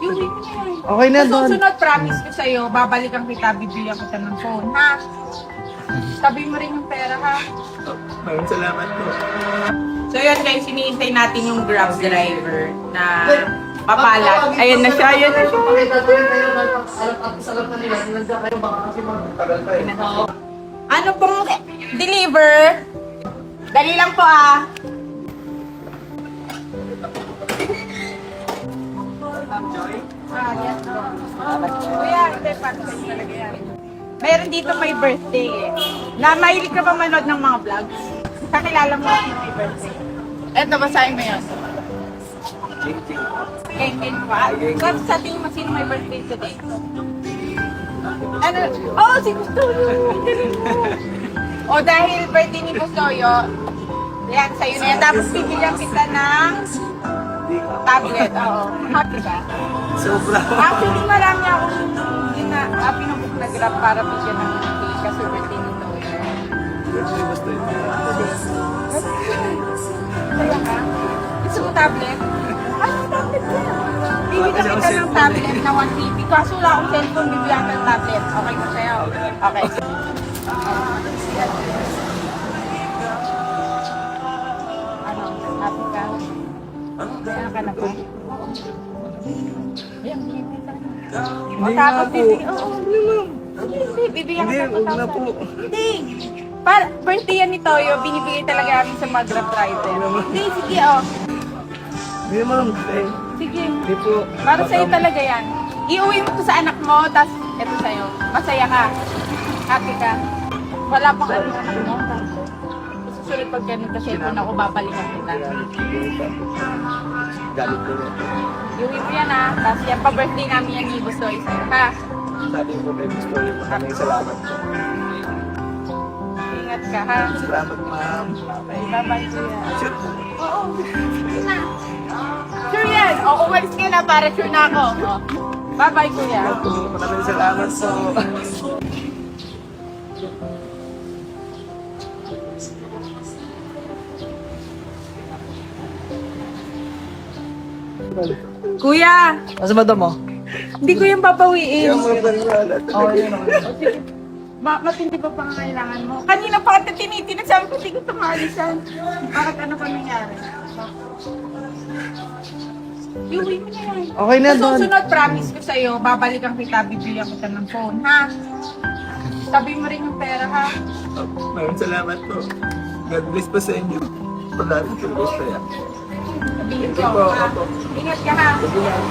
Iuwi mo na yan. Okay na Sa doon. susunod, promise ko sa'yo, babalikan kita, bibigyan kita ng phone, ha? Tabi mo rin yung pera, ha? Maraming salamat po. So yun guys, hinihintay natin yung Grab driver na papalat. Ayan na siya, ayan na siya. Pakita ko yun kayo. Alam na nila. Nandiyan kayo baka kasi magtagal pa eh. Ano pong deliver? Dali lang po ah. Kuya, hindi pa talaga yan. Meron dito may birthday eh. Na mahilig ka ba manood ng mga vlogs? Kakilala mo ako may birthday. Eto, basahin mo yun. King pa. Sabi sa tingin mo sino may birthday today? Ano? Oh, si Custodio! O dahil birthday ni Custodio, yan, sa'yo na yan. Tapos bibigyan kita ng tablet. Oo. Happy ka? Sobra. Actually, marami akong pinabuk na Grab para bigyan ng birthday kasi birthday ni Toyo. Basta yun. Kaya ka? Gusto mo tablet? Ano tablet yan? Bibigyan kita ng tablet na 150. Kaso wala akong cellphone, bibigyan ka ng tablet. Okay mo sa'yo? Okay. Ano? Happy ka? Kaya ka na ba? Yan, bibigyan ka na. O tapos bibigyan, hindi, bibigyan Hindi, ka ng huwag na po. Hindi. Para, birthday yan ni Toyo, binibigay talaga namin sa mga Grab driver. Hindi, sige oh. Hindi ma'am. Sige. Hindi po. Para sa'yo talaga yan. Iuwi mo to sa anak mo, tas eto sa'yo. Masaya ka. Happy ka. Wala pang ano yung anak mo. Susunod pag ganun kasi kung ako babalikan kita. Galit ko yan. Iuwi mo yan ha. Tas yan pa birthday namin yan ni Busoy sa'yo ha. Sabi ko kay Gusto yun. Maraming salamat po. Ingat ka ha. Salamat ma'am. Okay, bye-bye kuya. Sure. Oo. Sige na. Sure yan. O, umalis ka na para sure na ako. O. Bye-bye kuya. Maraming salamat po. Kuya, Asa ba mo? hindi ko yung papawiin. Yung mga banwala. Oo, yun ako. Matindi pa pangangailangan mo. Kanina pa kita tinitinan, sabi ko, hindi ko ito maalisan. Bakit ano pa nangyari? Iuwi mo na yan. Okay na Sa doon. susunod, promise ko sa'yo, babalikan kita, bibigyan kita ng phone, ha? Tabi mo rin yung pera, ha? Maraming salamat po. God bless po sa inyo. Pagdating ko gusto yan. Sabihin Thank ko, you po. ha? Opo. Ingat ka, ha? Sige lang.